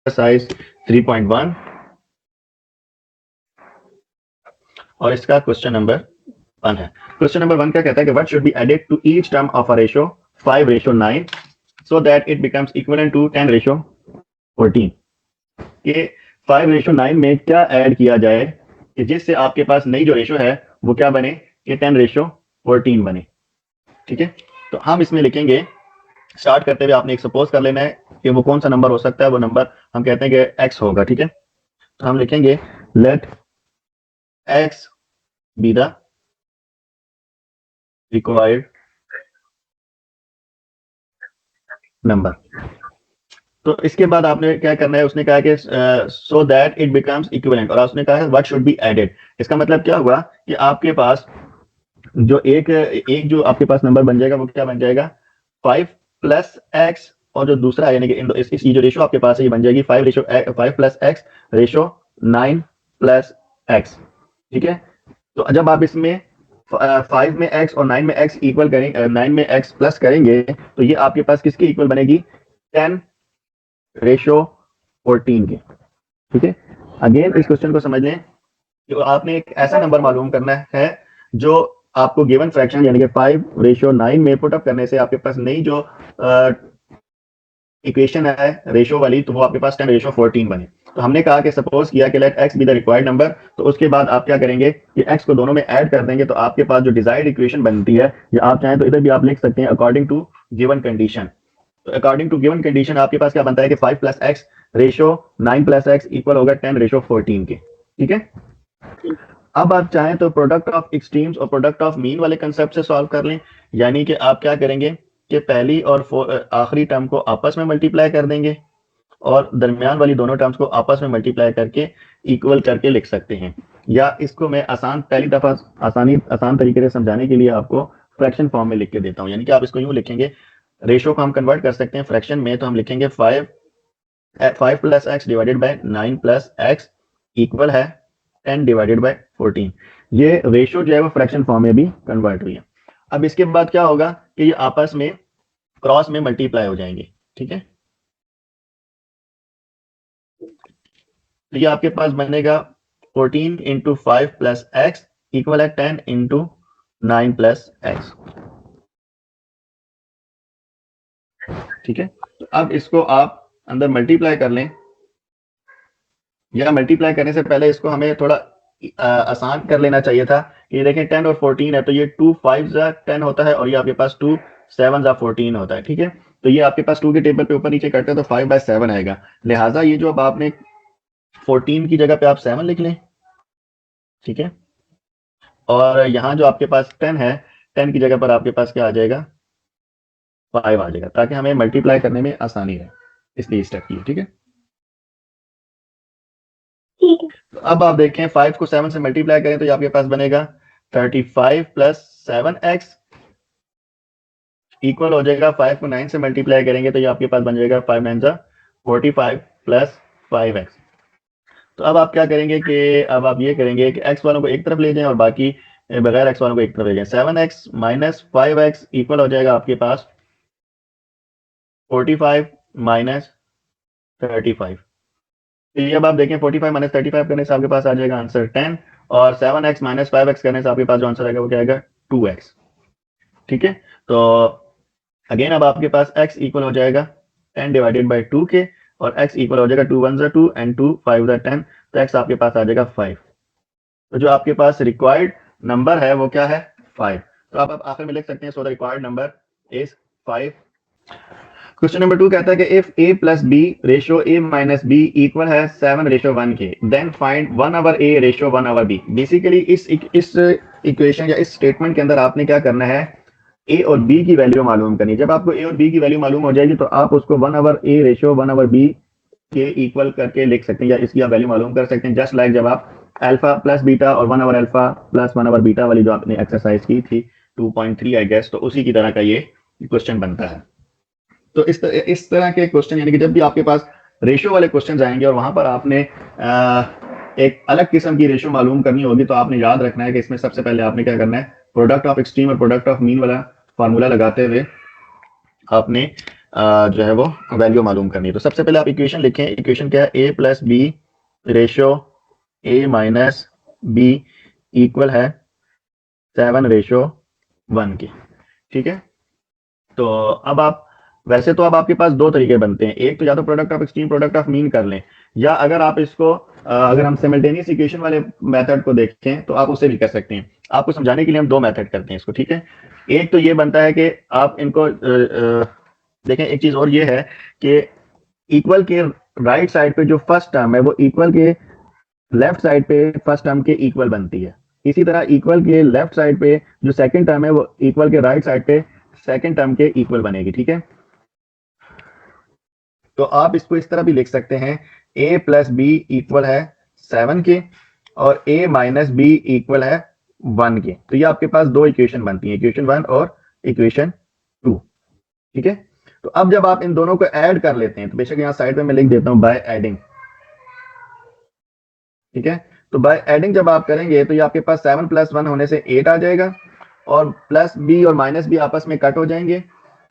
Exercise 3.1 और इसका question number 1 है। क्वेश्चन नंबर 1 क्या कहता है कि what should be added to each term of a ratio 5:9 so that it becomes equivalent to 10:14 कि 5:9 में क्या ऐड किया जाए कि जिससे आपके पास नई जो रेशो है वो क्या बने कि 10:14 बने। ठीक है, तो हम इसमें लिखेंगे, स्टार्ट करते हुए आपने एक सपोज कर लेना है कि वो कौन सा नंबर हो सकता है। वो नंबर हम कहते हैं कि x होगा। ठीक है, तो हम लिखेंगे let x be the required number. तो इसके बाद आपने क्या करना है, उसने कहा कि सो दैट इट बिकम्स इक्विवेलेंट, और उसने कहा है व्हाट शुड बी एडेड। इसका मतलब क्या हुआ कि आपके पास जो एक जो आपके पास नंबर बन जाएगा वो क्या बन जाएगा 5 प्लस एक्स, और जो दूसरा है यानी कि इस जो रेशो आपके पास है ये बन जाएगी 5 plus x ratio 9 plus x. ठीक है, तो जब आप इसमें 5 में x और 9 में x इक्वल करेंगे, 9 में x प्लस करेंगे तो ये आपके पास किसकी इक्वल बनेगी 10:14 के। ठीक है, अगेन इस क्वेश्चन को समझ लें कि आपने एक ऐसा नंबर मालूम करना है जो आपको गिवन फ्रैक्शन यानी कि 5:9 में पुट अप करने से आपके पास नई जो इक्वेशन है रेशो वाली तो वो आपके पास 10:14 बने। तो हमने कहा कि सपोज किया कि let x be the required number, तो उसके बाद आप क्या करेंगे कि x को दोनों में ऐड कर देंगे तो आपके पास जो डिजायर्ड इक्वेशन बनती है, या आप चाहें तो इधर भी आप लिख सकते हैं अकॉर्डिंग टू गिवन कंडीशन। तो अकॉर्डिंग टू गिवन कंडीशन आपके पास क्या बनता है कि 5 plus x ratio 9 plus x equal होगा 10:14 के। ठीक है, अब आप चाहें तो प्रोडक्ट ऑफ एक्सट्रीम्स और प्रोडक्ट ऑफ मीन वाले कंसेप्ट से सॉल्व कर लें, यानी कि आप क्या करेंगे कि पहली और आखिरी टर्म को आपस में मल्टीप्लाई कर देंगे और दरमियान वाली दोनों टर्म्स को आपस में मल्टीप्लाई करके इक्वल करके लिख सकते हैं। या इसको मैं पहली दफा आसान तरीके से समझाने के लिए आपको फ्रैक्शन फॉर्म में लिख के देता हूं, यानी कि आप इसको यूं लिखेंगे, रेशो को हम कन्वर्ट कर सकते हैं फ्रैक्शन में, तो हम लिखेंगे 5 plus x divided by 9 plus x equal है 10/14। ये रेशो जो है वो फ्रैक्शन फॉर्म में भी कन्वर्ट हुई है। अब इसके बाद क्या होगा कि ये आपस में क्रॉस में मल्टीप्लाई हो जाएंगे। ठीक है, तो ये आपके पास बनेगा 14 इंटू 5 प्लस एक्स इक्वल है 10 इंटू 9 प्लस एक्स। ठीक है, तो अब इसको आप अंदर मल्टीप्लाई कर लें, या मल्टीप्लाई करने से पहले इसको हमें थोड़ा आसान कर लेना चाहिए था। ये देखें 10 और 14 है, तो ये 2 5 10 होता है और ये आपके पास 2 7 14 होता है। ठीक है, तो ये आपके पास 2 के टेबल पे ऊपर नीचे करते हैं तो 5/7 आएगा। लिहाजा ये जो अब आपने 14 की जगह पे आप 7 लिख लें। ठीक है, और यहाँ जो आपके पास 10 है, 10 की जगह पर आपके पास क्या आ जाएगा 5 आ जाएगा, ताकि हमें मल्टीप्लाई करने में आसानी है, इसलिए स्टेप किए। ठीक है, तो अब आप देखें 5 को 7 से मल्टीप्लाई करें तो ये आपके पास बनेगा 35 प्लस 7x इक्वल हो जाएगा 5 को 9 से मल्टीप्लाई करेंगे तो ये आपके पास बन जाएगा 5 9 45 प्लस 5x। तो अब आप क्या करेंगे कि अब आप ये करेंगे कि x वालों को एक तरफ ले जाएं और बाकी बगैर x वालों को एक तरफ ले जाएं। 7x माइनस 5x इक्वल हो जाएगा आपके पास 45 माइनस 35। तो ये अब आप देखें 45 माइनस 35 करने से आपके पास आ जाएगा आंसर 10, और 7x माइनस 5x करने से आपके पास जो आंसर आएगा वो क्या आएगा 2x। ठीक है, तो अगेन अब आपके पास x इक्वल हो जाएगा 10/2 के, और x इक्वल हो जाएगा 2 1 2 एंड 2 5 10, तो x आपके पास आ जाएगा 5। तो जो आपके पास रिक्वायर्ड नंबर है वो क्या है 5। तो आप आखिर में लिख सकते हैं so the required number is 5। Question number 2 कहता है कि if a plus B ratio a minus B equal है 7:1 के, then find 1/a ratio 1/b। Basically इस इक्वेशन या इस स्टेटमेंट के अंदर आपने क्या करना है, a और b की वैल्यू मालूम करनी है। जब आपको a और b की वैल्यू मालूम हो जाएगी तो आप उसको 1/a रेशो 1/b के इक्वल करके लिख सकते हैं, या इसकी आप वैल्यू मालूम कर सकते हैं। जस्ट लाइक जब आप अल्फा प्लस बीटा और 1/अल्फा प्लस 1/बीटा वाली जो आपने एक्सरसाइज की थी 2.3 आई गेस, तो उसी की तरह का ये क्वेश्चन बनता है। तो इस तरह के क्वेश्चन, यानी कि जब भी आपके पास रेशो वाले क्वेश्चन आएंगे और वहां पर आपने एक अलग किस्म की रेशो मालूम करनी होगी, तो आपने याद रखना है कि इसमें सबसे पहले आपने क्या करना है, प्रोडक्ट ऑफ एक्सट्रीम और प्रोडक्ट ऑफ मीन वाला फार्मूला लगाते हुए आपने जो है वो वैल्यू मालूम करनी है। तो सबसे पहले आप इक्वेशन लिखें। इक्वेशन क्या है? A plus B ratio A minus B equal है 7:1 की। ठीक है, तो अब आप वैसे तो अब आपके पास दो तरीके बनते हैं। एक तो या तो product of extreme product of mean कर लें, या अगर आप इसको अगर हम सिमल्टेनियस इक्वेशन वाले मेथड को देखें तो आप उससे भी कर सकते हैं। आपको समझाने के लिए हम दो मेथड करते हैं इसको। ठीक है, एक तो ये बनता है कि आप इनको देखें। एक चीज और ये है कि इक्वल के राइट साइड पे जो फर्स्ट टर्म है वो इक्वल के लेफ्ट साइड पे फर्स्ट टर्म के इक्वल बनती है। इसी तरह इक्वल के लेफ्ट साइड पे जो सेकंड टर्म है वो इक्वल के राइट साइड पे सेकंड टर्म के इक्वल बनेगी। ठीक है, तो आप इसको इस तरह भी लिख सकते हैं, a प्लस बी इक्वल है 7 के और a माइनस बी इक्वल है 1 के। तो ये आपके पास दो इक्वेशन बनती है, इक्वेशन 1 और इक्वेशन 2। ठीक है, तो अब जब आप इन दोनों को ऐड कर लेते हैं, तो बेशक यहाँ साइड में मैं लिख देता हूं बाय एडिंग। ठीक है, तो बाय एडिंग जब आप करेंगे तो ये आपके पास 7 + 1 होने से 8 आ जाएगा, और प्लस बी और माइनस बी आपस में कट हो जाएंगे,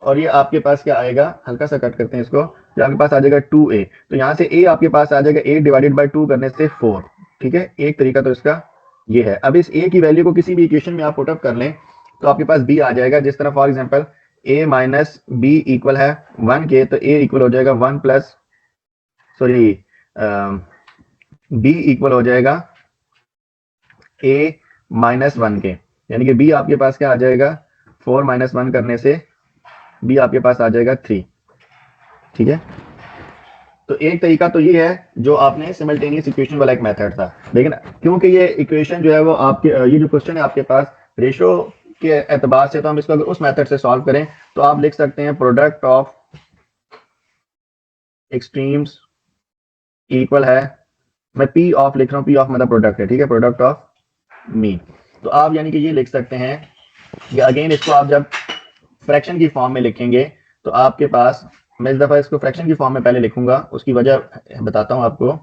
और ये आपके पास क्या आएगा? हल्का सा कट करते हैं इसको, तो आपके पास आ जाएगा 2a। तो यहाँ से a आपके पास आ जाएगा 8 डिवाइडेड बाय 2 करने से 4। ठीक है, एक तरीका तो इसका ये है। अब इस a की वैल्यू को किसी भी इक्वेशन में आप पुट अप कर लें तो आपके पास b आ जाएगा। जिस तरह for example a minus B equal है 1 के, तो a इक्वल हो जाएगा 1 प्लस सॉरी b इक्वल हो जाएगा a माइनस 1 के, यानी कि b आपके पास क्या आ जाएगा? 4 - 1 करने से b आपके पास आ जाएगा 3। ठीक है, तो एक तरीका तो ये है जो आपने सिमल्टेनियस इक्वेशन वाला एक मेथड था। लेकिन क्योंकि ये इक्वेशन जो है वो आपके ये जो क्वेश्चन है आपके पास रेशो के एतबार से, तो हम इसको अगर उस मेथड से सॉल्व करें तो आप लिख सकते हैं प्रोडक्ट ऑफ एक्सट्रीम्स इक्वल है, मैं पी ऑफ लिख रहा हूँ, पी ऑफ मतलब प्रोडक्ट है। ठीक है, प्रोडक्ट ऑफ मीन। तो आप यानी कि ये लिख सकते हैं कि अगेन इसको आप जब फ्रैक्शन की फॉर्म में लिखेंगे तो आपके पास, मैं इस दफा इसको फ्रैक्शन की फॉर्म में पहले लिखूंगा, उसकी वजह बताता हूं आपको।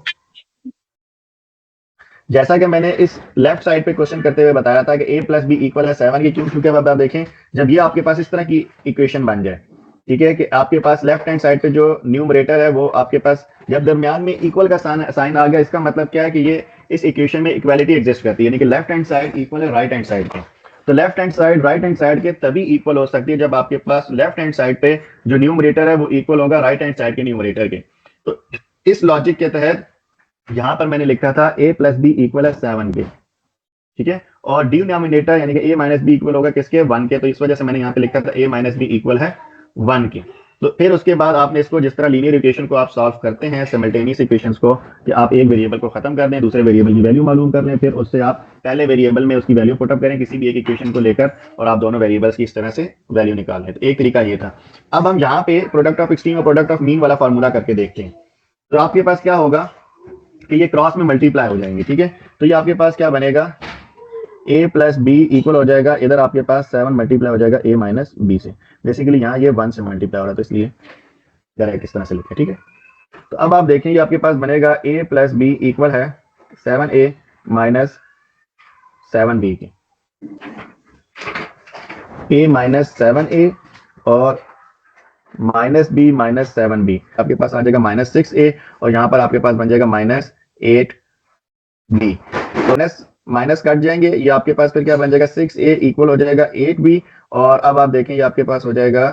जैसा कि मैंने इस लेफ्ट साइड पे क्वेश्चन करते हुए बताया था कि a प्लस बी इक्वल है 7 की। क्यों? क्योंकि अब आप देखें, जब ये आपके पास इस तरह की इक्वेशन बन जाए, ठीक है, कि आपके पास लेफ्ट हैंड साइड पे जो न्यूमरेटर है वो आपके पास जब दरमियान में इक्वल का साइन आ गया, इसका मतलब क्या है कि ये इस इक्वेशन में इक्वालिटी एग्जिस्ट करती है, यानी कि लेफ्ट हैंड साइड इक्वल है राइट हैंड साइड के। तो left hand side right hand side के तभी इक्वल हो सकती है जब आपके पास लेफ्ट हैंड साइड पे जो न्यूमरेटर है वो इक्वल होगा राइट हैंड साइड के न्यूमरेटर के। तो इस लॉजिक के तहत यहां पर मैंने लिखा था a प्लस बी इक्वल है 7 के। ठीक है, और डिनोमिनेटर यानी कि a माइनस बी इक्वल होगा किसके? 1 के। तो इस वजह से मैंने यहाँ पे लिखा था a माइनस बी इक्वल है 1 के। तो फिर उसके बाद आपने इसको जिस तरह लीनियर इक्वेशन को आप सॉल्व करते हैं सिमल्टेनियस इक्वेशंस को, कि आप एक वेरिएबल को खत्म कर दें, दूसरे वेरिएबल की वैल्यू मालूम कर लें, फिर उससे आप पहले वेरिएबल में उसकी वैल्यू पुटअप करें किसी भी एक इक्वेशन को लेकर, और आप दोनों वेरिएबल्स की इस तरह से वैल्यू निकाल लें। तो एक तरीका ये था। अब हम यहाँ पे प्रोडक्ट ऑफ एक्सट्रीम और प्रोडक्ट ऑफ मीन वाला फॉर्मूला करके देखते हैं। तो आपके पास क्या होगा कि ये क्रॉस में मल्टीप्लाई हो जाएंगे। ठीक है, तो ये आपके पास क्या बनेगा? a प्लस बी इक्वल हो जाएगा, इधर आपके पास 7 मल्टीप्लाई हो जाएगा a माइनस बी से। बेसिकली यहाँ ये 1 से मल्टीप्लाई हो रहा है, तो इसलिए डायरेक्ट इस तरह से लिखें। ठीक है, तो अब आप देखेंगे आपके पास बनेगा a प्लस बी इक्वल है 7a माइनस 7b के, a माइनस 7a और माइनस बी माइनस 7b आपके पास आ जाएगा माइनस 6a, और यहाँ पर आपके पास बन जाएगा minus 8b। Minus minus cut जाएंगे, ये आपके पास फिर क्या बन जाएगा? 6a इक्वल हो जाएगा 8b, और अब आप देखें ये आपके पास हो जाएगा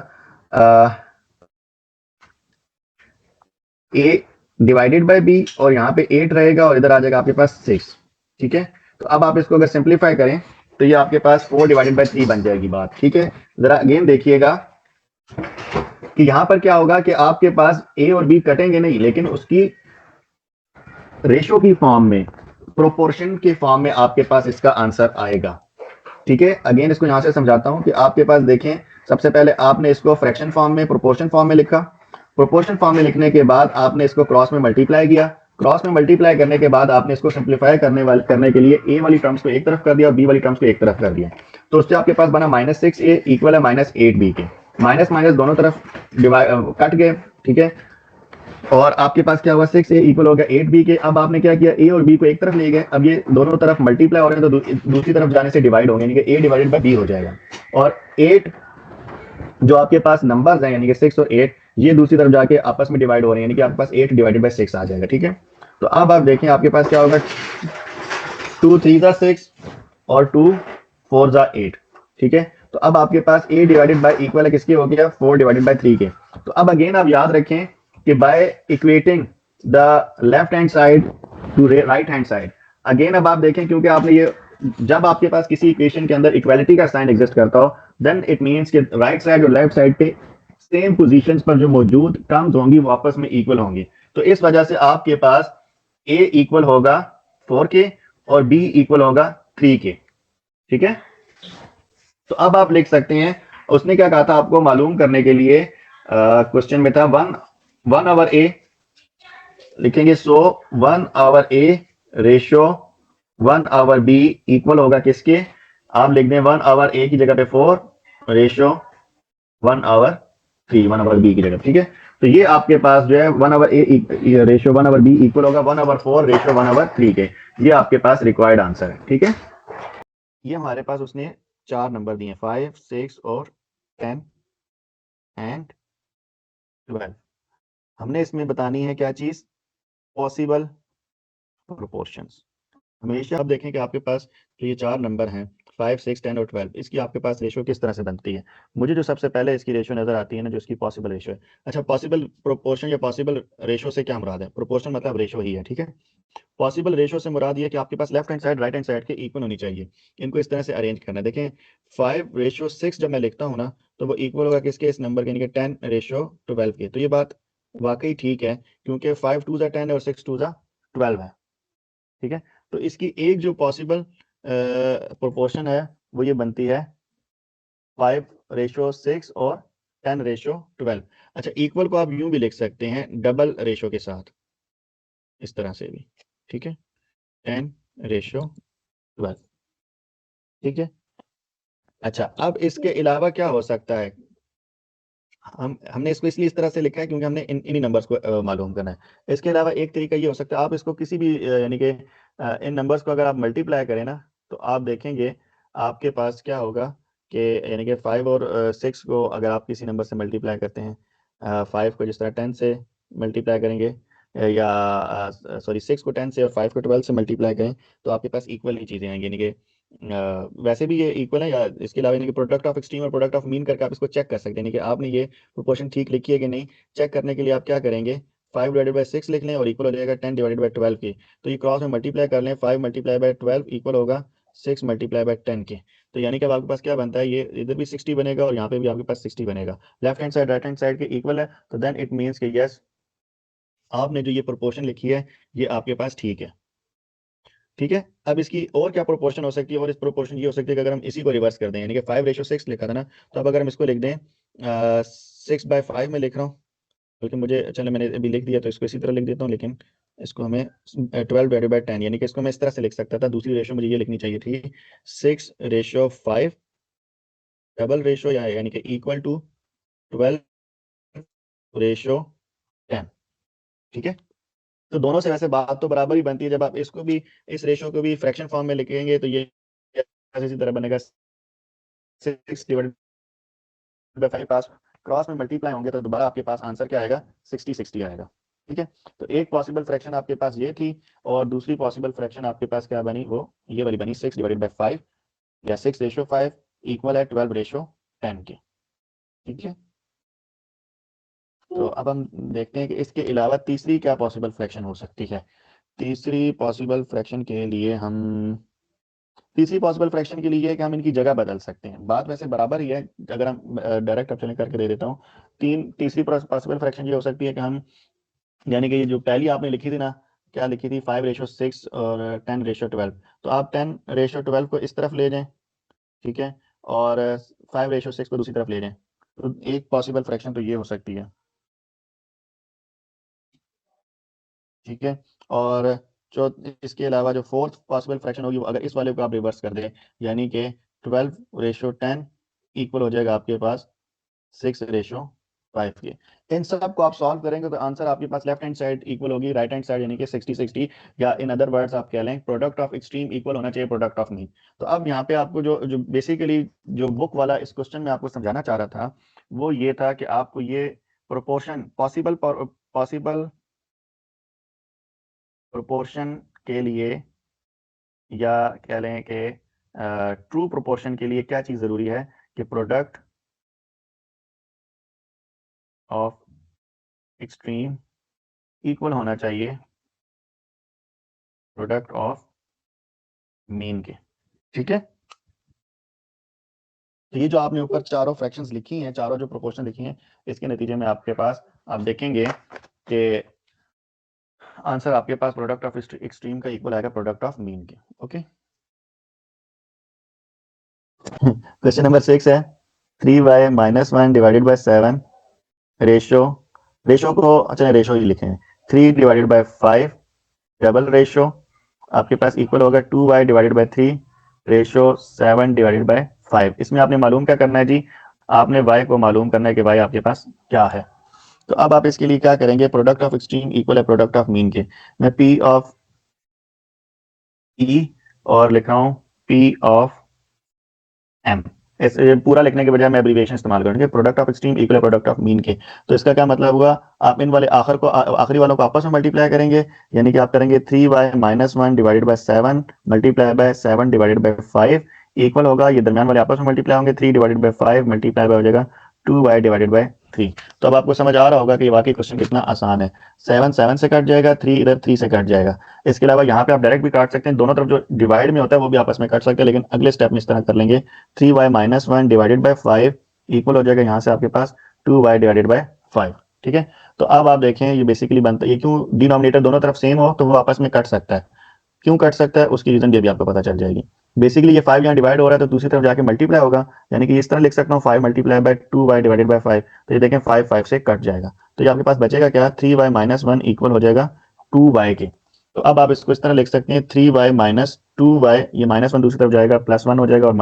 a डिवाइडेड बाय b, और यहाँ पे 8 रहेगा और इधर आ जाएगा आपके पास 6। ठीक है, तो अब आप इसको अगर सिंप्लीफाई करें तो ये आपके पास 4 डिवाइडेड बाय 3 बन जाएगी बात। ठीक है, जरा अगेन देखिएगा कि यहां पर क्या होगा कि आपके पास a और b कटेंगे नहीं, लेकिन उसकी रेशो की फॉर्म में, प्रोपोर्शन के फॉर्म में आपके पास इसका आंसर आएगा। ठीक है, अगेन इसको यहां से समझाता हूं कि आपके पास देखें, सबसे पहले आपने इसको फ्रैक्शन फॉर्म में, प्रोपोर्शन फॉर्म में लिखा। प्रोपोर्शन फॉर्म में लिखने के बाद आपने इसको क्रॉस में मल्टीप्लाई किया। क्रॉस में मल्टीप्लाई करने के बाद आपने इसको सिंप्लीफाई करने के लिए a वाली टर्म्स को एक तरफ कर दिया और b वाली टर्म्स को एक तरफ कर दिया। तो उससे आपके पास बना माइनस 6a इक्वल है माइनस 8b के। माइनस माइनस दोनों तरफ कट गए। ठीक है, और आपके पास क्या हुआ? 6a इक्वल हो गया 8b के। अब आपने क्या किया? a और b को एक तरफ ले गए, अब ये दोनों तरफ मल्टीप्लाई हो रहे हैं तो दूसरी तरफ जाने से डिवाइड होंगे, यानी कि a डिवाइडेड बाय b हो जाएगा। और 8 जो आपके पास नंबर्स हैं यानी कि 6 और 8, ये दूसरी तरफ जाके आपस में डिवाइड हो रहे हैं, यानी कि आपके पास 8 डिवाइडेड बाई 6 आ जाएगा। ठीक है, तो अब आप देखें आपके पास क्या होगा, 2 3 6 और 2 4 8। ठीक है, तो अब आपके पास a डिवाइडेड बाई इक्वल है किसके हो गया, 4 डिवाइडेड बाई 3 के। तो अब अगेन आप याद रखें कि by equating the left hand side to right hand side, again अब आप देखें क्योंकि आपने ये, जब आपके पास किसी इक्वेशन के अंदर इक्वालिटी का साइन एग्जिस्ट करता हो, देन इट मींस कि राइट साइड और लेफ्ट साइड पे सेम पोजीशंस पर जो मौजूद टर्म्स होंगी वो आपस में इक्वल होंगी। तो इस वजह से आपके पास a इक्वल होगा 4 के और b इक्वल होगा 3 के। ठीक है, तो अब आप लिख सकते हैं, उसने क्या कहा था आपको मालूम करने के लिए, क्वेश्चन में था 1 ओवर a लिखेंगे, सो 1 over a ratio 1 over b equal होगा किसके, आप लिख दें 1 ओवर a की जगह पे 4 रेशियो 1 ओवर 3, 1 ओवर b की जगह। ठीक है, तो ये आपके पास जो है 1 over a ratio 1 over b equal होगा 1 ओवर 4 रेशियो 1 ओवर 3 के। ये आपके पास रिक्वायर्ड आंसर है। ठीक है, ये हमारे पास उसने 4 नंबर दिए, 5 6 और 10 एंड 12। हमने इसमें बतानी है क्या चीज, पॉसिबल प्रोपोर्शंस। हमेशा आप देखें कि आपके पास जो ये 4 नंबर हैं 5 6 10 और 12, इसकी आपके पास रेशियो किस तरह से बनती है। मुझे जो सबसे पहले इसकी रेशियो नजर आती है ना, जो इसकी पॉसिबल रेशियो है। अच्छा, पॉसिबल प्रोपोर्शन या पॉसिबल रेशियो से क्या मुराद है, प्रोपोर्शन मतलब रेशियो ही है। ठीक है, पॉसिबल रेशियो से मुराद ये कि आपके पास left hand side right hand side के इक्वल होनी चाहिए, इनको इस तरह से अरेंज करना है। देखें 5:6 जब मैं लिखता हूँ ना, तो वो इक्वल होगा किसके, इस नंबर के, यानी कि 10:12 के। तो ये बात वाकई ठीक है, क्योंकि 5 2 10 और 6 2 12 है। ठीक है, तो इसकी एक जो पॉसिबल प्रोपोर्शन है वो ये बनती है 5:6 और 10:12। अच्छा, इक्वल को आप यूं भी लिख सकते हैं डबल रेशो के साथ, इस तरह से भी। ठीक है, 10:12। ठीक है, अच्छा अब इसके अलावा क्या हो सकता है, हमने इसको इसलिए इस तरह से लिखा है क्योंकि हमने इन्हीं नंबर्स को मालूम करना है। इसके अलावा एक तरीका ये हो सकता है, आप इसको किसी भी यानी कि इन नंबर्स को अगर आप मल्टीप्लाई करें ना, तो आप देखेंगे आपके पास क्या होगा कि यानी कि 5 और 6 को अगर आप किसी नंबर से मल्टीप्लाई करते हैं, 5 को जिस तरह 10 से मल्टीप्लाई करेंगे, या सॉरी 6 को 10 से और 5 को 12 से मल्टीप्लाई करें, तो आपके पास इक्वल ही चीज़ें आएंगी। यानी कि वैसे भी ये इक्वल है, या इसके अलावा यानी कि प्रोडक्ट ऑफ एक्सट्रीम और प्रोडक्ट ऑफ मीन करके आप इसको चेक कर सकते हैं। यानी कि आपने ये प्रोपोर्शन ठीक लिखी है कि नहीं, चेक करने के लिए आप क्या करेंगे, 5/6 लिख लें और इक्वल हो जाएगा 10/12 के। तो ये क्रॉस में मल्टीप्लाई कर लें, 5 × 12 इक्वल होगा 6 × 10 के। तो यानी कि अब आपके पास क्या बनता है, ये इधर भी 60 बनेगा और यहाँ पे भी आपके पास 60 बनेगा। Left hand side right hand side के इक्वल है, तो देन इट मीन्स कि यस, आपने जो ये प्रोपोर्शन लिखी है ये आपके पास ठीक है। ठीक है, अब इसकी और क्या प्रोपोर्शन हो सकती है, और इस प्रोपोर्शन ये हो सकती है कि अगर हम इसी को रिवर्स कर दें, यानी कि 5:6 लिखा था ना, तो अब अगर हम इसको लिख दें 6/5 में लिख रहा हूँ, क्योंकि मुझे, चलो मैंने अभी लिख दिया तो इसको इसी तरह लिख देता हूँ, लेकिन इसको हमें 12/10, यानी कि इसको मैं इस तरह से लिख सकता था। दूसरी रेशो मुझे ये लिखनी चाहिए थी 6:5 डबल रेशो, या यानी कि इक्वल टू 12:10। ठीक है, तो दोनों से वैसे बात तो बराबर ही बनती है। जब आप इसको भी, इस रेशो को भी फ्रैक्शन फॉर्म में लिखेंगे, तो ये इसी तरह बनेगा 6/5 पास क्रॉस में मल्टीप्लाई होंगे, तो दोबारा आपके पास आंसर क्या आएगा, 60 आएगा। ठीक है, तो एक पॉसिबल फ्रैक्शन आपके पास ये थी, और दूसरी पॉसिबल फ्रैक्शन आपके पास क्या बनी, वो ये वाली बनी 6/5, या 6:5 इक्वल है 12:10 के। ठीक है, तो अब हम देखते हैं कि इसके अलावा तीसरी क्या पॉसिबल फ्रैक्शन हो सकती है। तीसरी पॉसिबल फ्रैक्शन के लिए हम, तीसरी पॉसिबल फ्रैक्शन के लिए है कि हम इनकी जगह बदल सकते हैं। बात वैसे बराबर ही है, अगर हम डायरेक्ट ऑप्शन करके दे देता हूँ। तीसरी पॉसिबल फ्रैक्शन ये हो सकती है कि हम, यानी कि ये जो पहली आपने लिखी थी ना, क्या लिखी थी, 5:6 और 10:12, तो आप 10:12 को इस तरफ ले जाएं। ठीक है, और 5:6 को दूसरी तरफ ले जाएं, तो एक पॉसिबल फ्रैक्शन तो ये हो सकती है। ठीक है, और जो इसके अलावा जो फोर्थ पॉसिबल फ्रैक्शन होगी, वो अगर इस वाले को आप रिवर्स कर दें, यानी कि 12:10 इक्वल हो जाएगा आपके पास 6:5 के। इन सब को आप सॉल्व करेंगे तो आंसर आपके पास लेफ्ट हैंड साइड इक्वल होगी राइट हैंड साइड, यानी कि 60 या इन अदर वर्ड्स आप कह लें प्रोडक्ट ऑफ एक्सट्रीम इक्वल होना चाहिए प्रोडक्ट ऑफ मीन। तो अब यहाँ पे आपको जो जो बेसिकली जो बुक वाला इस क्वेश्चन में आपको समझाना चाह रहा था, वो ये था कि आपको ये प्रोपोर्शन पॉसिबल प्रोपोर्शन के लिए, या कह लें कि ट्रू प्रोपोर्शन के लिए क्या चीज जरूरी है कि प्रोडक्ट ऑफ एक्सट्रीम इक्वल होना चाहिए प्रोडक्ट ऑफ मीन के। ठीक है, तो ये जो आपने ऊपर चारों फ्रैक्शंस लिखी हैं, चारों जो प्रोपोर्शन लिखी हैं, इसके नतीजे में आपके पास आप देखेंगे कि आंसर आपके पास प्रोडक्ट ऑफ एक्सट्रीम का इक्वल आएगा प्रोडक्ट ऑफ मीन के। ओके, क्वेश्चन नंबर 6 है 3y minus 1 divided by 7 ratio को अच्छा रेशो ही लिखे हैं 3 डिवाइडेड बाय 5 डबल रेशो आपके पास इक्वल होगा 2y divided by 3 ratio 7 divided by 5। इसमें आपने मालूम क्या करना है जी, आपने y को मालूम करना है कि y आपके पास क्या है। तो अब आप इसके लिए क्या करेंगे, प्रोडक्ट ऑफ एक्सट्रीम इक्वल है प्रोडक्ट ऑफ मीन के। मैं p ऑफ e और लिख रहा हूं p ऑफ m। ऐसे पूरा लिखने के बजाय मैं एब्रीविएशन इस्तेमाल करूंगा, प्रोडक्ट ऑफ एक्सट्रीम इक्वल है प्रोडक्ट ऑफ मीन के। तो इसका क्या मतलब हुआ, आप इन वाले आखिरी वालों को आपस में मल्टीप्लाई करेंगे, यानी कि आप करेंगे 3y minus 1 divided by 7 multiply by 7 divided by 5 equal होगा, ये दरमियान वाले आपस में मल्टीप्लाई होंगे 3 डिवाइडेड बाय 5 मल्टीप्लाई बाय हो जाएगा 2y डिवाइडेड बाय 3। तो अब आपको समझ आ रहा होगा कि वाकई क्वेश्चन कितना आसान है। 7 7 से कट जाएगा, 3 इधर 3 से कट जाएगा। इसके अलावा यहाँ पे आप डायरेक्ट भी काट सकते हैं, दोनों तरफ जो डिवाइड में होता है वो भी आपस में कट सकते हैं, लेकिन अगले स्टेप में इस तरह कर लेंगे 3y minus 1 divided by 5 equal हो जाएगा यहाँ से आपके पास 2y डिवाइडेड बाय 5। ठीक है, तो अब आप देखें ये बेसिकली बनता है, ये क्यों डिनोमिनेटर दोनों तरफ सेम हो तो वो आपस में कट सकता है। क्यों कट सकता है उसकी रीजन भी आपको पता चल जाएगी। बेसिकली ये 5 यहाँ डिवाइड हो रहा है तो दूसरी तरफ जाके मल्टीप्लाई होगा, यानी कि इस तरह लिख सकता हूँ 5 multiply by 2y divided by 5। तो ये देखें 5 5 से कट जाएगा, तो ये आपके पास बचेगा क्या, 3y माइनस 1 इक्वल हो जाएगा 2y के। तो अब आप इसको इस तरह लिख सकते हैं 3y माइनस 2y, ये माइनस 1 दूसरी तरफ जाएगा प्लस 1 हो जाएगा और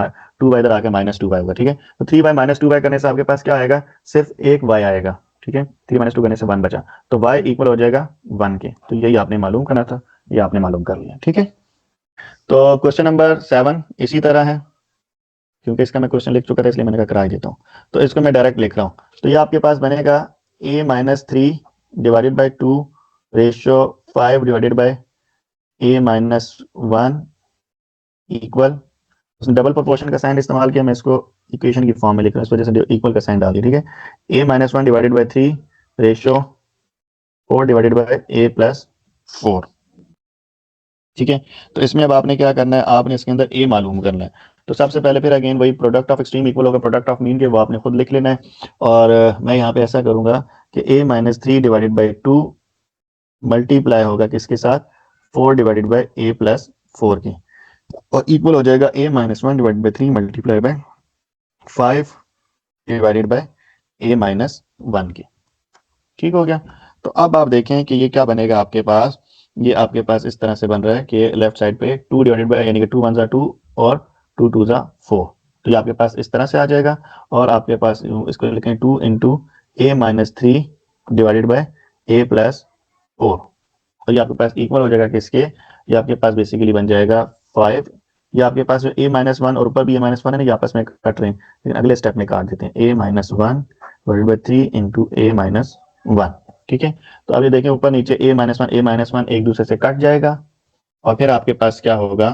2y इधर आके माइनस 2y होगा। ठीक है, तो 3y माइनस 2y करने से आपके पास क्या आएगा, सिर्फ एक y आएगा। ठीक है, 3 माइनस 2 करने से 1 बचा, तो y इक्वल हो जाएगा 1 के। तो यही आपने मालूम करना था, ये आपने मालूम कर लिया। ठीक है, तो क्वेश्चन नंबर 7 इसी तरह है, क्योंकि इसका मैं क्वेश्चन लिख चुका था इसलिए मैंने कहा कराई देता हूँ, तो इसको मैं डायरेक्ट लिख रहा हूँ। तो ये आपके पास बनेगा a minus 3 divided by 2 ratio 5 divided by a minus 1 equal, उसने डबल प्रोपोर्शन का साइन इस्तेमाल किया, मैं इसको इक्वेशन की फॉर्म में लिख रहा हूँ, इस वजह से इक्वल का साइन डाल दिया। ठीक है, a minus 1 divided by 3 ratio 4 divided by a plus 4। ठीक है, तो इसमें अब आपने क्या करना है, आपने इसके अंदर a मालूम करना है। तो सबसे पहले फिर अगेन वही प्रोडक्ट ऑफ एक्सट्रीम इक्वल होगा प्रोडक्ट ऑफ मीन के, वो आपने खुद लिख लेना है। और मैं यहाँ पे ऐसा करूंगा कि a minus 3 divided by 2 multiply होगा किसके साथ, 4 डिवाइडेड बाई a प्लस 4 के, और इक्वल हो जाएगा a minus 1 divided by 3 multiply by 5 divided by a minus 1 के। ठीक हो गया, तो अब आप देखें कि ये क्या बनेगा आपके पास, ये आपके पास इस तरह से बन रहा है कि लेफ्ट साइड पे 2 डिवाइडेड बाय, यानी कि 2 1 2 और 2 2 4, तो ये आपके पास इस तरह से आ जाएगा। और आपके पास इसको लिखें 2 into a minus 3 divided by a plus 4, तो ये आपके पास इक्वल हो जाएगा किसके, ये आपके पास बेसिकली बन जाएगा 5। ये आपके पास जो a माइनस 1 और ऊपर भी a माइनस 1 है ना, ये आपस में कट रहे हैं, लेकिन अगले स्टेप में काट देते हैं a minus 1 divided by 3 into a minus 1। ठीक है, तो अब ये देखें ऊपर नीचे a माइनस 1 एक दूसरे से कट जाएगा, और फिर आपके पास क्या होगा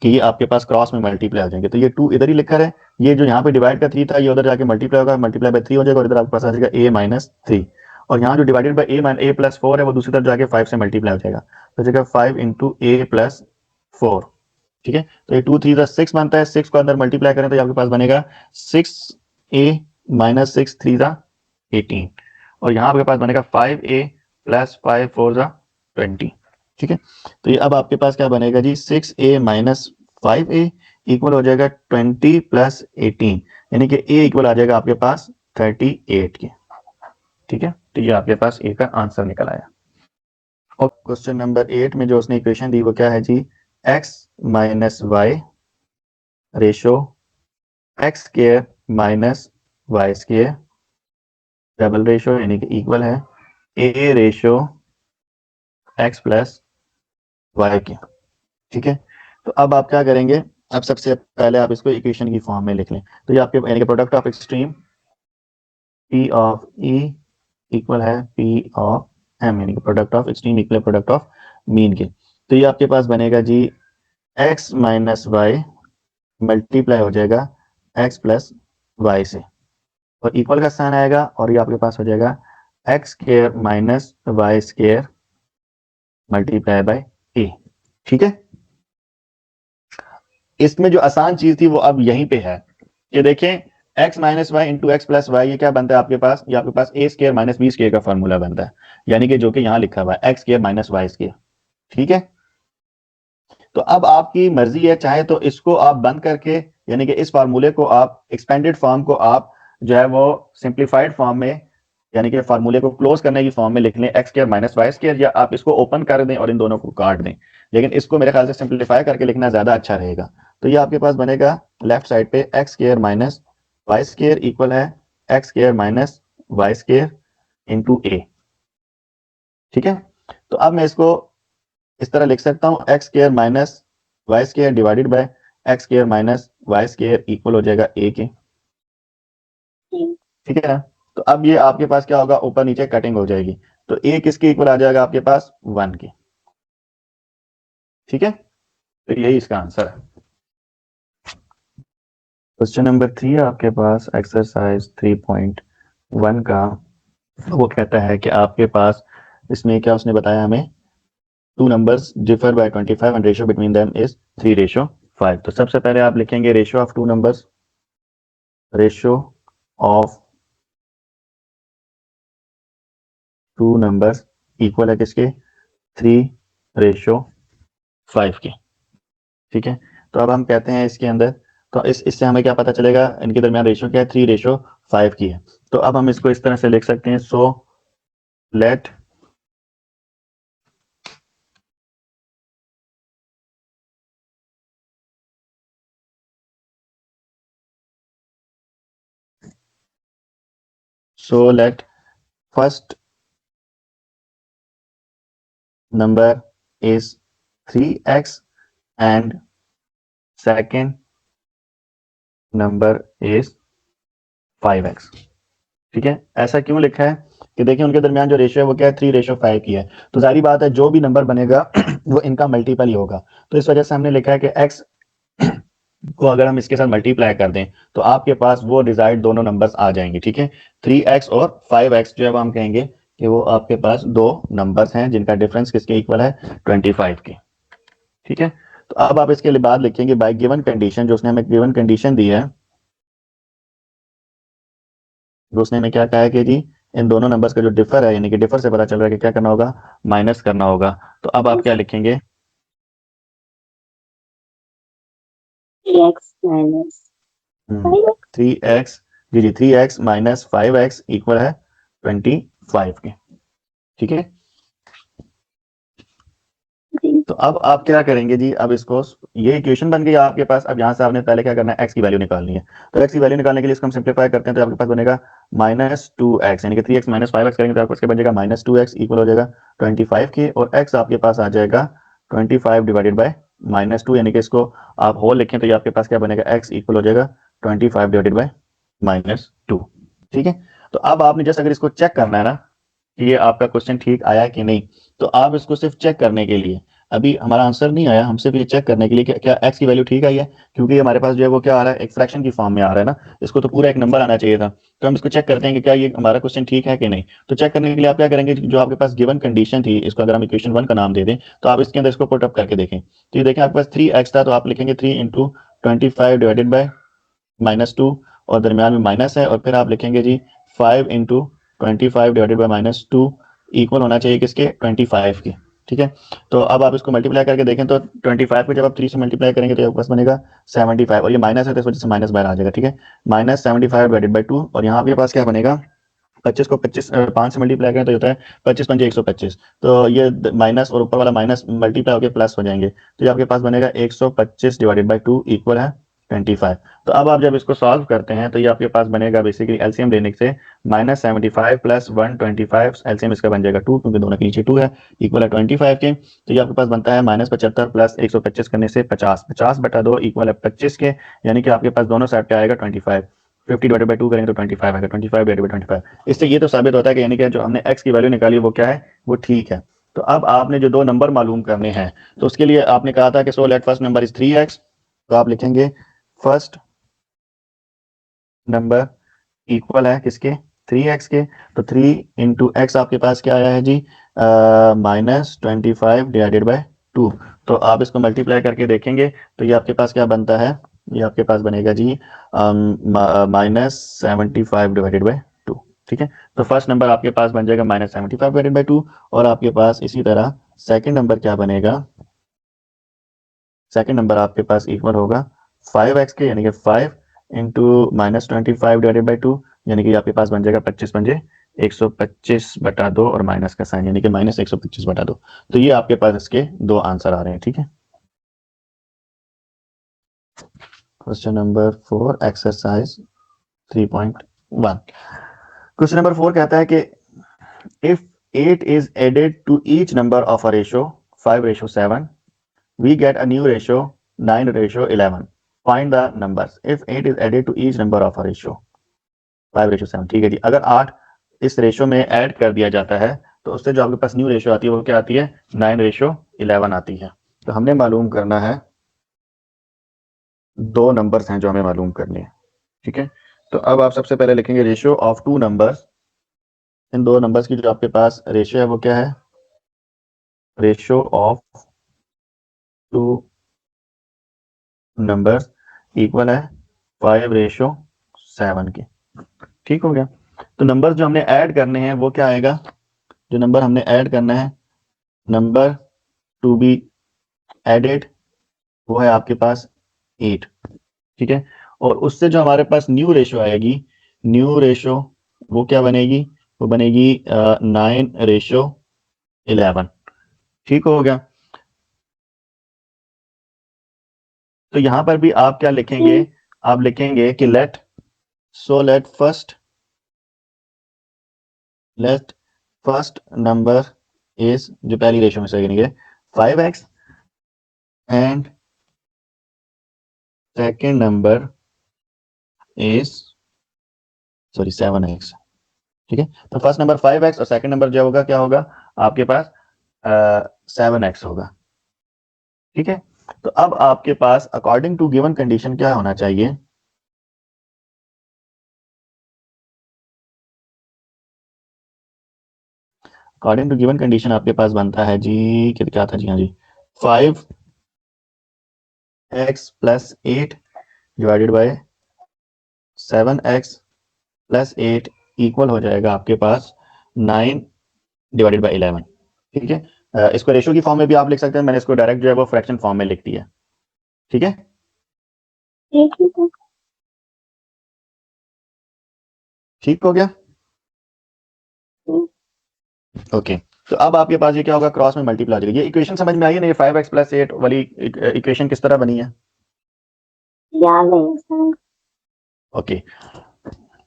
कि ये आपके पास क्रॉस में मल्टीप्लाई हो जाएंगे। तो ये 2 इधर ही लिखा है, ये जो यहाँ पे डिवाइड का 3 था ये उधर जाके मल्टीप्लाई होगा, मल्टीप्लाई बाय 3 हो जाएगा, और इधर आपके पास आ जाएगा a माइनस 3, और यहाँ जो डिवाइडेड बाय a प्लस 4 है वो दूसरी तरफ जाके 5 से मल्टीप्लाई हो जाएगा, तो जाएगा 5 इंटू a प्लस 4। ठीक है, तो ये 2 3 6 बनता है, 6 को अंदर मल्टीप्लाई करें तो ये आपके पास बनेगा 6a माइनस 6 3 18, और यहाँ आपके पास बनेगा 5a प्लस 5 4 20। ठीक है, तो ये अब आपके पास क्या बनेगा जी, 6a माइनस 5a इक्वल हो जाएगा 20 प्लस 18, यानी कि a इक्वल आ जाएगा आपके पास 38 के। ठीक है, तो ये आपके पास a का आंसर निकल आया। और क्वेश्चन नंबर 8 में जो उसने इक्वेशन दी वो क्या है जी, x minus y ratio x square minus Y square double ratio, यानी कि इक्वल है a ratio x plus y के। ठीक है, तो अब आप क्या करेंगे, अब सबसे पहले आप इसको इक्वेशन की फॉर्म में लिख लें। तो ये आपके यानी कि product of extreme P of E equal है पी ऑफ एम, यानी कि product of extreme equal product of mean के। तो ये आपके पास बनेगा जी एक्स माइनस वाई मल्टीप्लाई हो जाएगा एक्स प्लस वाई से, और इक्वल का साइन आएगा और ये आपके पास हो जाएगा X square minus Y square multiply by A. ठीक है, इसमें जो आसान चीज थी वो अब यहीं पे है। ये देखें x minus y into x plus y, ये क्या बनता है आपके पास, ये आपके पास a square minus b square का फॉर्मूला बनता है, यानी कि जो कि यहाँ लिखा हुआ है x square minus Y square. ठीक है, तो अब आपकी मर्जी है, चाहे तो इसको आप बंद करके, यानी कि इस फार्मूले को आप एक्सपेंडेड फॉर्म को आप जो है वो सिंप्लीफाइड फॉर्म में, यानी कि फार्मूले को क्लोज करने की फॉर्म में लिख लें x square minus Y square, या आप इसको ओपन कर दें और इन दोनों को काट दें, लेकिन इसको मेरे ख्याल से सिंप्लीफाई करके लिखना ज्यादा अच्छा रहेगा। तो ये आपके पास बनेगा लेफ्ट साइड पे X square minus Y square equal है x square minus Y square into A. ठीक है, तो अब मैं इसको इस तरह लिख सकता हूं x square minus Y square divided by x square minus Y square equal हो जाएगा ए के। ठीक है ना, तो अब ये आपके पास क्या होगा, ऊपर नीचे कटिंग हो जाएगी, तो ए किसके इक्वल आ जाएगा आपके पास 1 के। ठीक है, तो यही इसका आंसर है। क्वेश्चन नंबर 3 है आपके पास एक्सरसाइज 3.1 का। वो कहता है कि आपके पास इसमें क्या उसने बताया हमें, two numbers differ by 25 and ratio between them is 3:5। तो सबसे पहले आप लिखेंगे ratio of two numbers, ratio of two numbers equal है किसके, 3:5 के। ठीक है, तो अब हम कहते हैं इसके अंदर, तो इससे हमें क्या पता चलेगा, इनके दरमियान रेशियो क्या है, 3:5 की है। तो अब हम इसको इस तरह से लिख सकते हैं, so let first number is 3x and second number is 5x। ठीक है, ऐसा क्यों लिखा है कि देखिए उनके दरमियान जो रेशियो है वो क्या है, 3:5 की है, तो जारी बात है जो भी नंबर बनेगा वो इनका मल्टीपल ही होगा। तो इस वजह से हमने लिखा है कि x को अगर हम इसके साथ मल्टीप्लाई कर दें तो आपके पास वो डिजाइड दोनों नंबर्स आ जाएंगे। ठीक है, 3x और 5x जो है हम कहेंगे कि वो आपके पास दो नंबर्स हैं जिनका डिफरेंस किसके इक्वल है, 25 के। ठीक है, तो अब आप इसके बाद लिखेंगे बाय गिवन कंडीशन, जो उसने हमें गिवन कंडीशन दी है, जो उसने हमें क्या कहा है कि जी इन दोनों नंबर्स का जो डिफर है, यानी कि डिफर से पता चल रहा है कि क्या करना होगा, माइनस करना होगा। तो अब आप क्या लिखेंगे, 3x माइनस 3x, जी 3x माइनस 5x इक्वल है 25 के। ठीक है, तो अब आप क्या करेंगे जी, अब इसको, ये इक्वेशन बन गई आपके पास। अब यहाँ से आपने पहले क्या करना है, x की वैल्यू निकालनी है। तो x की वैल्यू निकालने के लिए इसको हम सिंप्लीफाई करते हैं, तो आपके पास बनेगा -2x, यानी कि 3x माइनस 5x करेंगे तो आपको इसके बन जाएगा -2x इक्वल हो जाएगा 25 के, और x आपके पास आ जाएगा 25 डिवाइडेड बाय -2, यानी कि इसको आप होल लिखें तो ये आपके पास क्या बनेगा, x इक्वल हो जाएगा 25 डिवाइडेड बाय -2। ठीक है, तो अब आपने जैसे अगर इसको चेक करना है ना कि ये आपका क्वेश्चन ठीक आया कि नहीं, तो आप इसको सिर्फ चेक करने के लिए, अभी हमारा आंसर नहीं आया, हम सिर्फ ये चेक करने के लिए क्या x की वैल्यू ठीक आई है, क्योंकि हमारे पास जो है वो क्या आ रहा है, एक फ्रैक्शन की फॉर्म में आ रहा है ना, इसको तो पूरा एक नंबर आना चाहिए था। तो हम इसको चेक करते हैं कि क्या ये हमारा क्वेश्चन ठीक है कि नहीं। तो चेक करने के लिए आप क्या करेंगे, जो आपके पास गिवन कंडीशन थी, इसको अगर हम इक्वेशन 1 का नाम दे दें तो आप इसके अंदर इसको पुट अप करके देखें, तो ये देखें आपके पास 3x था, तो आप लिखेंगे 3 इंटू 25 डिवाइडेड बाय -2, और दरमियान में माइनस है, और फिर आप लिखेंगे जी 5 इंटू 25 डिवाइडेड बाय -2 इक्वल होना चाहिए किसके, 25 के। ठीक है, तो अब आप इसको मल्टीप्लाई करके देखें तो 25 को जब आप 3 से मल्टीप्लाई करेंगे तो आपके पास बनेगा 75, और ये माइनस है तो इस वजह से माइनस बाहर आ जाएगा। ठीक है, -75 डिवाइडेड बाय 2, और यहाँ आपके पास क्या बनेगा, 25 को 5 से मल्टीप्लाई करें तो होता है 25 पंजे 125, तो ये माइनस और ऊपर वाला माइनस मल्टीप्लाई होकर प्लस हो जाएंगे, तो ये आपके पास बनेगा 125 डिवाइडेड बाय 2 इक्वल है 25। तो अब आप जब इसको सॉल्व करते हैं तो ये आपके पास बनेगा बेसिकली एलसीएम लेने से -75 प्लस 125, एलसीएम इसका बन जाएगा 2, क्योंकि दोनों के नीचे 2 है, इक्वल है 25 के। तो ये आपके पास बनता है -75 प्लस 125 करने से 50, 50 बटा 2 इक्वल है 25 के, यानी कि आपके पास दोनों साइड क्या आएगा 25। 50 डिवाइडेड बाई 2 करेंगे तो 25 आएगा, 25 डिवाइडेड बाई 25। इससे ये तो साबित होता है कि यानी कि जो हमने x की वैल्यू निकाली वो क्या है, वो ठीक है। तो अब आपने जो दो नंबर मालूम करने हैं, तो उसके लिए आपने कहा था कि so let first number is 3x, तो आप लिखेंगे फर्स्ट नंबर इक्वल है किसके, 3x के। तो 3 इंटू एक्स आपके पास क्या आया है जी, -25 डिवाइडेड बाय 2। तो आप इसको मल्टीप्लाई करके देखेंगे तो ये आपके पास क्या बनता है, ये आपके पास बनेगा जी -75 डिवाइडेड बाय 2। ठीक है, तो फर्स्ट नंबर आपके पास बन जाएगा -75 डिवाइडेड बाय 2। और आपके पास इसी तरह सेकंड नंबर क्या बनेगा, सेकंड नंबर आपके पास इक्वल होगा 5x के, यानी कि 5 इंटू -25 डिवाइडेड बाई 2, यानी कि आपके पास बन जाएगा 25 पंजे 125 बटा 2 और माइनस का साइन यानी कि -125 बटा 2। तो ये आपके पास इसके दो आंसर आ रहे हैं। ठीक है, question number 4 exercise 3.1। Question number 4 कहता है कि if 8 is added to each number of a ratio 5:7, we get a new ratio 9:11. Find the numbers if 8 is added to each number of a ratio 5:7। ठीक है जी, अगर 8 इस ratio में add कर दिया जाता है तो उससे जो आपके पास न्यू रेशियो आती है वो क्या आती है, 9:11 आती है। तो हमने मालूम करना है, दो नंबर्स हैं जो हमें मालूम करने हैं। ठीक है, तो अब आप सबसे पहले लिखेंगे रेशियो ऑफ टू नंबर्स। इन दो नंबर्स की जो आपके पास रेशियो है वो क्या है, ratio of two numbers equal है 5:7 के। ठीक हो गया, तो नंबर जो हमने ऐड करने हैं वो क्या आएगा, जो नंबर हमने ऐड करना है, नंबर टू बी एडेड वो है आपके पास 8। ठीक है, और उससे जो हमारे पास न्यू रेशियो आएगी, न्यू रेशियो वो क्या बनेगी, वो बनेगी 9:11। ठीक हो गया, तो यहां पर भी आप क्या लिखेंगे, आप लिखेंगे कि लेट फर्स्ट नंबर इज, जो पहली रेशियो में से गिनेंगे 5x and second number is 7x। ठीक है, तो फर्स्ट नंबर 5x और सेकेंड नंबर जो होगा क्या होगा आपके पास 7x होगा। ठीक है, तो अब आपके पास अकॉर्डिंग टू गिवन कंडीशन क्या होना चाहिए, अकॉर्डिंग टू गिवन कंडीशन आपके पास बनता है जी, क्या था जी, हाँ जी, 5x plus 8 divided by 7x plus 8 equal हो जाएगा आपके पास 9 डिवाइडेड बाय 11। ठीक है, इसको रेशियो की फॉर्म में भी आप लिख सकते हैं, मैंने इसको डायरेक्ट जो है वो फ्रैक्शन फॉर्म में लिख दिया। ठीक है, ठीक हो गया, ओके। तो अब आपके पास ये क्या होगा, क्रॉस में मल्टीप्लाई हो जाएगा। ये इक्वेशन समझ में आई है ना, ये 5x प्लस 8 वाली इक्वेशन किस तरह बनी है, ओके।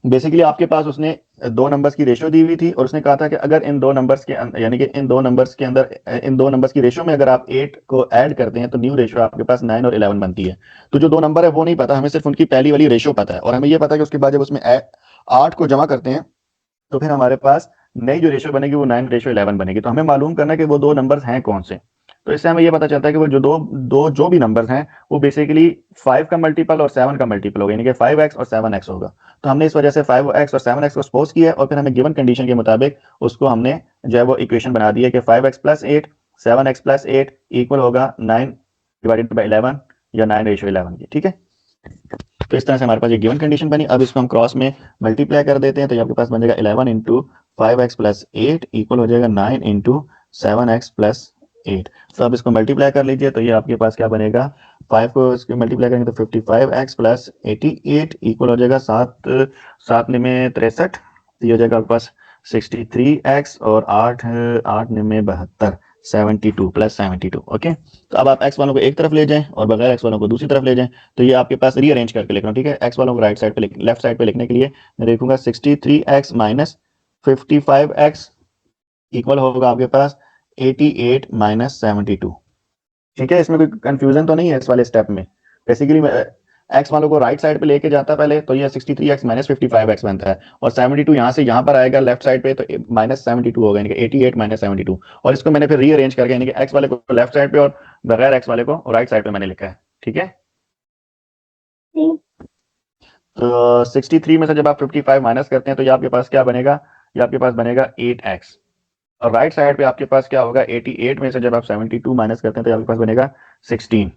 बेसिकली आपके पास उसने दो नंबर्स की रेशियो दी हुई थी और उसने कहा था कि अगर इन दो नंबर्स के यानी कि इन दो नंबर्स के अंदर इन दो नंबर्स की रेशियो में अगर आप 8 को ऐड करते हैं तो न्यू रेशियो आपके पास 9 और 11 बनती है। तो जो दो नंबर है वो नहीं पता, हमें सिर्फ उनकी पहली वाली रेशियो पता है, और हमें ये पता है कि उसके बाद जब उसमें 8 को जमा करते हैं तो फिर हमारे पास नई जो रेशियो बनेगी वो 9:11 बनेगी। तो हमें मालूम करना है कि वो दो नंबर्स हैं कौन से। तो इससे हमें ये पता चलता है कि वो जो दो दो जो भी नंबर्स हैं वो बेसिकली 5 का मल्टीपल और 7 का मल्टीपल होगा, यानी कि 5x और 7x होगा। तो हमने इस वजह से 5x और 7x को सपोज किया और फिर हमें गिवन कंडीशन के मुताबिक उसको हमने जो है वो इक्वेशन बना दी है कि 5x plus 8 7x plus 8 equal होगा 9 डिवाइडेड बाई 11 या 9:11 की। ठीक है, तो इस तरह से हमारे पास ये गिवन कंडीशन बनी। अब इसको हम क्रॉस में मल्टीप्लाई कर देते हैं तो ये आपके पास बन जाएगा 11 इंटू 5x प्लस 8 इक्वल हो जाएगा 9 इंटू 7x प्लस 8। तो अब इसको मल्टीप्लाई कर लीजिए तो ये आपके पास क्या बनेगा, 5 को इसको मल्टीप्लाई करेंगे तो 55x प्लस 88 इक्वल हो जाएगा 7 में 63, तो ये हो जाएगा आपके पास 63x और 8 में 72, 72 प्लस 72। ओके, तो अब आप x वालों को एक तरफ ले जाएं और बगैर x वालों को दूसरी तरफ ले जाएं। तो ये आपके पास रीअरेंज करके लिख रहा हूँ। ठीक है, x वालों को राइट साइड पे लेफ्ट साइड पे लिखने के लिए मैं देखूंगा 63x माइनस 55x इक्वल होगा आपके पास 88 माइनस 72। ठीक है, इसमें कोई कंफ्यूजन तो नहीं है इस वाले स्टेप में। बेसिकली एक्स वालों को राइट साइड पे लेके जाता है पहले, तो ये 63x माइनस 55x बनता है, और 72 यहाँ से यहाँ पर आएगा लेफ्ट साइड पे, तो माइनस 72 होगा, यानी कि 88 माइनस 72। और इसको मैंने फिर रीअरेंज करके, यानी कि एक्स वाले को लेफ्ट साइड पे और बगैर एक्स वाले को राइट साइड पे मैंने लिखा है। ठीक है, तो 63 में से जब आप 55 माइनस करते हैं तो ये आपके पास क्या बनेगा, ये आपके पास बनेगा 8x। और राइट साइड पे आपके पास क्या होगा, 88 में से जब आप 72 माइनस करते हैं तो आपके पास बनेगा 16।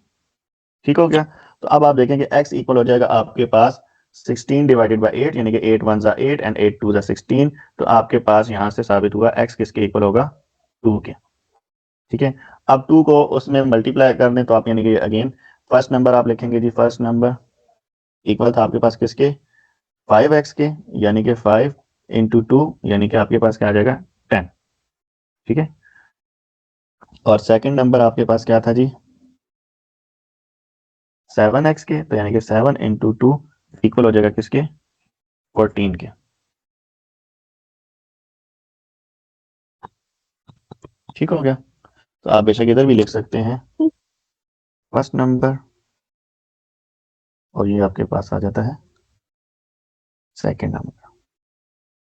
ठीक हो गया। तो अब आप देखेंगे x इक्वल हो जाएगा आपके पास 16 डिवाइडेड बाई 8, यानी कि 8 1 जा 8 एंड 8 2 जा 16। तो आपके पास यहां से साबित हुआ x किसके इक्वल होगा, 2 के। ठीक है, अब 2 को उसमें मल्टीप्लाई कर दें तो आप यानी कि अगेन फर्स्ट नंबर आप लिखेंगे जी, फर्स्ट नंबर इक्वल था आपके पास किसके, 5x के, यानी कि 5 इंटू 2, यानी कि आपके पास क्या आ जाएगा 10। ठीक है, और सेकंड नंबर आपके पास क्या था जी, 7x के, तो यानी कि 7 इंटू 2 इक्वल हो जाएगा किसके, 14 के। ठीक हो गया। तो आप बेशक इधर भी लिख सकते हैं फर्स्ट नंबर, और ये आपके पास आ जाता है सेकंड नंबर।